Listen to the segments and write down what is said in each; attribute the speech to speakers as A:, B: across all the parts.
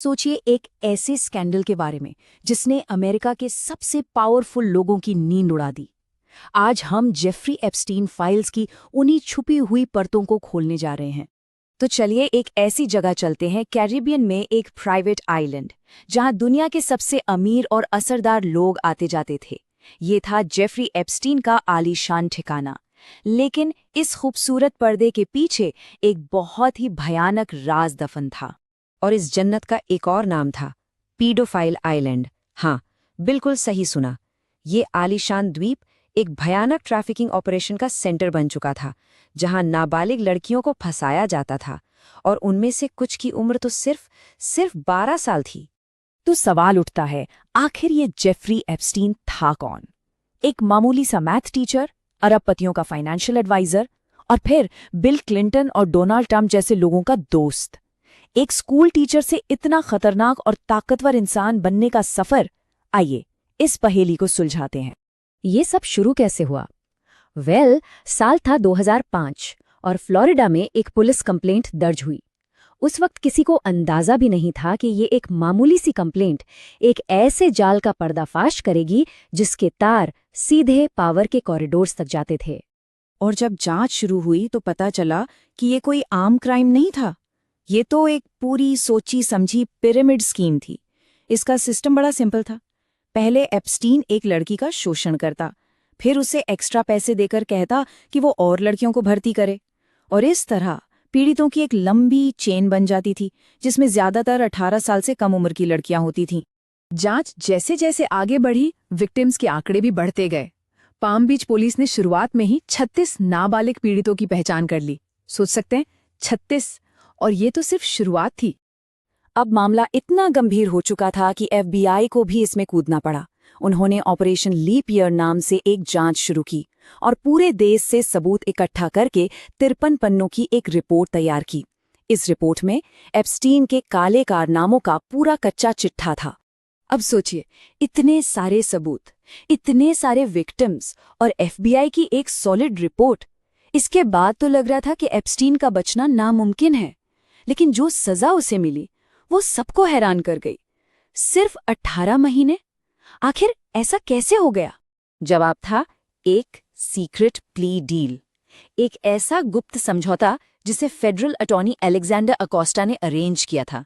A: सोचिए एक ऐसे स्कैंडल के बारे में जिसने अमेरिका के सबसे पावरफुल लोगों की नींद उड़ा दी। आज हम जेफरी एप्स्टीन फाइल्स की उन्हीं छुपी हुई परतों को खोलने जा रहे हैं। तो चलिए एक ऐसी जगह चलते हैं, कैरिबियन में एक प्राइवेट आइलैंड, जहां दुनिया के सबसे अमीर और असरदार लोग आते जाते थे। ये था जेफरी एप्स्टीन का आलीशान ठिकाना। लेकिन इस खूबसूरत पर्दे के पीछे एक बहुत ही भयानक राज दफन था।
B: और इस जन्नत का एक और नाम था पीडोफाइल आइलैंड। हाँ, बिल्कुल सही सुना। ये आलीशान द्वीप एक भयानक ट्रैफिकिंग ऑपरेशन का सेंटर बन चुका था, जहां नाबालिग लड़कियों को फंसाया जाता था, और उनमें से कुछ की उम्र तो सिर्फ 12 साल थी।
A: तो सवाल उठता है, आखिर ये जेफरी एप्स्टीन था कौन? एक मामूली सा मैथ टीचर, अरबपतियों का फाइनेंशियल एडवाइजर, और फिर बिल क्लिंटन और डोनाल्ड ट्रंप जैसे लोगों का दोस्त। एक स्कूल टीचर से इतना खतरनाक और ताकतवर इंसान बनने का सफर, आइए इस पहेली को सुलझाते हैं।
B: ये सब शुरू कैसे हुआ? साल था 2005 और फ्लोरिडा में एक पुलिस कंप्लेंट दर्ज हुई। उस वक्त किसी को अंदाजा भी नहीं था कि ये एक मामूली सी कंप्लेंट एक ऐसे जाल का पर्दाफाश करेगी जिसके तार सीधे पावर के कॉरिडोर्स तक जाते थे।
A: और जब जांच शुरू हुई तो पता चला कि ये कोई आम क्राइम नहीं था। ये तो एक पूरी सोची समझी पिरामिड स्कीम थी। इसका सिस्टम बड़ा सिंपल था। पहले एप्स्टीन एक लड़की का शोषण करता, फिर उसे एक्स्ट्रा पैसे देकर कहता कि वो और लड़कियों को भर्ती करे, और इस तरह पीड़ितों की एक लंबी चेन बन जाती थी, जिसमें ज्यादातर 18 साल से कम उम्र की लड़कियां होती थीं। जांच जैसे जैसे आगे बढ़ी, विक्टिम्स के आंकड़े भी बढ़ते गए। पाम बीच पुलिस ने शुरुआत में ही 36 नाबालिग पीड़ितों की पहचान कर ली। सोच सकते हैं, 36! और ये तो सिर्फ शुरुआत थी। अब मामला इतना गंभीर हो चुका था कि FBI को भी इसमें कूदना पड़ा। उन्होंने ऑपरेशन लीप ईयर नाम से एक जांच शुरू की और पूरे देश से सबूत इकट्ठा करके 53 पन्नों की एक रिपोर्ट तैयार की। इस रिपोर्ट में एप्स्टीन के काले कारनामों का पूरा कच्चा चिट्ठा था। अब सोचिए, इतने सारे सबूत, इतने सारे विक्टिम्स और FBI की एक सॉलिड रिपोर्ट। इसके बाद तो लग रहा था कि एप्स्टीन का बचना नामुमकिन है। लेकिन जो सजा उसे मिली वो सबको हैरान कर गई। सिर्फ 18 महीने! आखिर ऐसा कैसे हो गया?
B: जवाब था एक सीक्रेट प्ली डील, एक ऐसा गुप्त समझौता जिसे फेडरल अटॉर्नी अलेक्जेंडर अकोस्टा ने अरेंज किया था।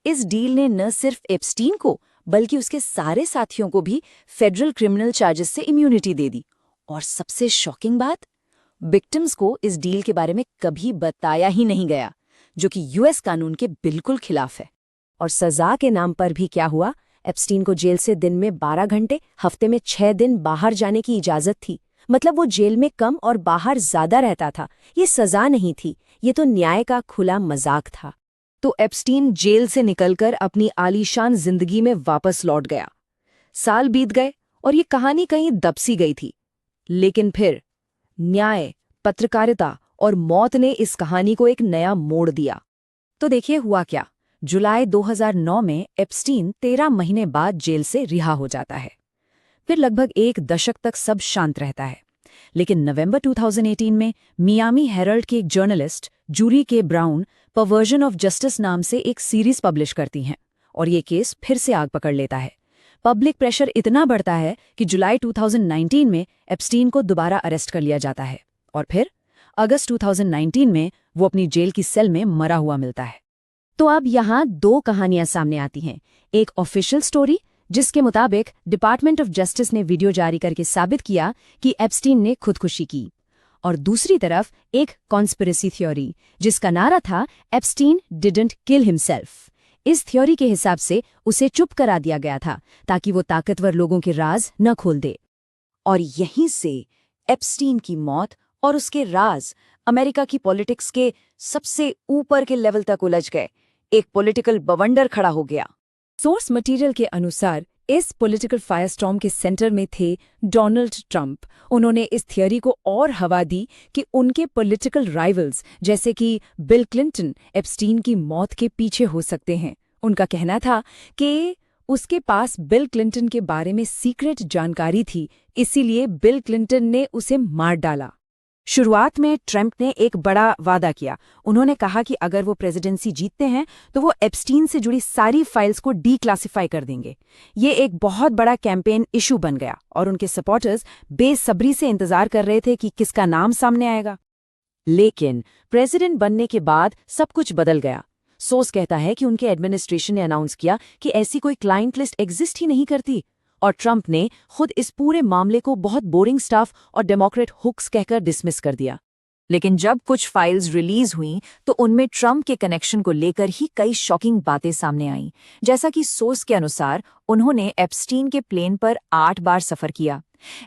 B: इस डील ने न सिर्फ एप्स्टीन को बल्कि उसके सारे साथियों को भी फेडरल क्रिमिनल चार्जेस से इम्यूनिटी दे दी। और सबसे शॉकिंग बात, विक्टिम्स को इस डील के बारे में कभी बताया ही नहीं गया, जो कि US कानून के बिल्कुल खिलाफ है। और सजा के नाम पर भी क्या हुआ? एप्स्टीन को जेल से दिन में 12 घंटे, हफ्ते में 6 दिन बाहर जाने की इजाजत थी। मतलब वो जेल में कम और बाहर ज्यादा रहता था। ये सजा नहीं थी, ये तो न्याय का खुला मजाक था।
A: तो एप्स्टीन जेल से निकलकर अपनी आलीशान जिंदगी में वापस लौट गया। साल बीत गए और ये कहानी कहीं दब सी गई थी। लेकिन फिर न्याय, पत्रकारिता और मौत ने इस कहानी को एक नया मोड़ दिया। तो देखिए हुआ क्या। जुलाई 2009 में एप्स्टीन 13 महीने बाद जेल से रिहा हो जाता है। फिर लगभग एक दशक तक सब शांत रहता है। लेकिन नवंबर 2018 में मियामी हेरल्ड की एक जर्नलिस्ट जूरी के ब्राउन परवर्जन ऑफ जस्टिस नाम से एक सीरीज पब्लिश करती हैं, और ये केस फिर से आग पकड़ लेता है। पब्लिक प्रेशर इतना बढ़ता है कि जुलाई 2019 में एप्स्टीन को दोबारा अरेस्ट कर लिया जाता है, और फिर अगस्त 2019 में वो अपनी जेल की सेल में मरा हुआ मिलता है।
B: तो अब यहाँ दो कहानियां सामने आती हैं। एक ऑफिशियल स्टोरी जिसके मुताबिक डिपार्टमेंट ऑफ जस्टिस ने वीडियो जारी करके साबित किया कि एप्स्टीन ने खुदकुशी की, और दूसरी तरफ एक कॉन्स्पिरेसी थ्योरी जिसका नारा था एप्स्टीन डिडंट किल हिमसेल्फ। इस थ्योरी के हिसाब से उसे चुप करा दिया गया था ताकि वो ताकतवर लोगों के राज न खोल दे।
A: और यहीं से एप्स्टीन की मौत और उसके राज अमेरिका की पॉलिटिक्स के सबसे ऊपर के लेवल तक उलझ गए। एक पॉलिटिकल बवंडर खड़ा हो गया। सोर्स मटेरियल के अनुसार इस पॉलिटिकल फायरस्टॉर्म के सेंटर में थे डोनाल्ड ट्रंप। उन्होंने इस थियरी को और हवा दी कि उनके पॉलिटिकल राइवल्स जैसे कि बिल क्लिंटन एप्स्टीन की मौत के पीछे हो सकते हैं। उनका कहना था कि उसके पास बिल क्लिंटन के बारे में सीक्रेट जानकारी थी, इसीलिए बिल क्लिंटन ने उसे मार डाला। शुरुआत में ट्रंप ने एक बड़ा वादा किया। उन्होंने कहा कि अगर वो प्रेसिडेंसी जीतते हैं तो वो एप्स्टीन से जुड़ी सारी फाइल्स को डीक्लासिफाई कर देंगे। ये एक बहुत बड़ा कैंपेन इशू बन गया और उनके सपोर्टर्स बेसब्री से इंतजार कर रहे थे कि किसका नाम सामने आएगा।
B: लेकिन प्रेसिडेंट बनने के बाद सब कुछ बदल गया। सोर्स कहता है कि उनके एडमिनिस्ट्रेशन ने अनाउंस किया कि ऐसी कोई क्लाइंट लिस्ट एग्जिस्ट ही नहीं करती, और ट्रंप ने खुद इस पूरे मामले को बहुत बोरिंग स्टाफ और डेमोक्रेट हुक्स कहकर डिसमिस कर दिया। लेकिन जब कुछ फाइल्स रिलीज हुईं तो उनमें ट्रंप के कनेक्शन को लेकर ही कई शॉकिंग बातें सामने आईं। जैसा कि सोर्स के अनुसार उन्होंने एप्स्टीन के प्लेन पर 8 बार सफर किया।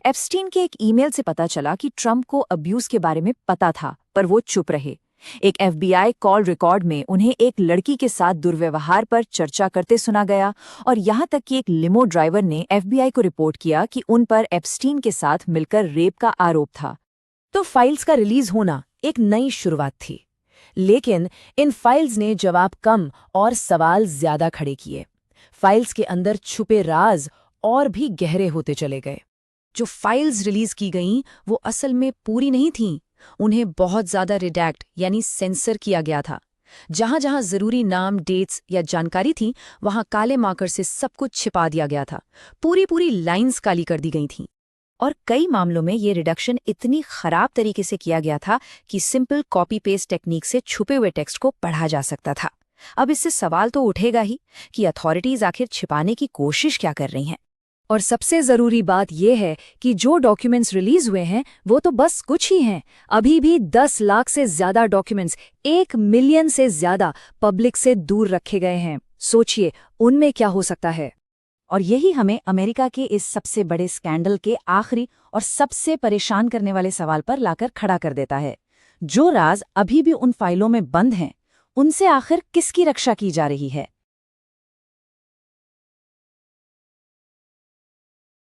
B: एप्स्टीन के एक ईमेल से पता चला कि ट्रंप को अब्यूज के बारे में पता था, पर वो चुप रहे। एक FBI कॉल रिकॉर्ड में उन्हें एक लड़की के साथ दुर्व्यवहार पर चर्चा करते सुना गया, और यहाँ तक कि एक लिमो ड्राइवर ने FBI को रिपोर्ट किया कि उन पर एप्स्टीन के साथ मिलकर रेप का आरोप था। तो फाइल्स का रिलीज होना एक नई शुरुआत थी, लेकिन इन फाइल्स ने जवाब कम और सवाल ज्यादा खड़े किए। फाइल्स के अंदर छुपे राज और भी गहरे होते चले गए। जो फाइल्स रिलीज की गईं वो असल में पूरी नहीं थीं। उन्हें बहुत ज्यादा रिडैक्ट यानी सेंसर किया गया था। जहां जहां जरूरी नाम, डेट्स या जानकारी थी, वहां काले मार्कर से सब कुछ छिपा दिया गया था। पूरी लाइंस काली कर दी गई थीं। और कई मामलों में ये रिडक्शन इतनी खराब तरीके से किया गया था कि सिंपल कॉपी पेस्ट टेक्निक से छुपे हुए टेक्स्ट को पढ़ा जा सकता था। अब इससे सवाल तो उठेगा ही कि अथॉरिटीज आखिर छिपाने की कोशिश क्या कर रही हैं। और सबसे जरूरी बात यह है कि जो डॉक्यूमेंट्स रिलीज हुए हैं वो तो बस कुछ ही हैं। अभी भी 10 लाख से ज्यादा डॉक्यूमेंट्स, 1 मिलियन से ज्यादा पब्लिक से दूर रखे गए हैं। सोचिए उनमें क्या हो सकता है। और यही हमें अमेरिका के इस सबसे बड़े स्कैंडल के आखिरी और सबसे परेशान करने वाले सवाल पर लाकर खड़ा कर देता है। जो राज अभी भी उन फाइलों में बंद हैं, उनसे आखिर किसकी रक्षा की जा रही है।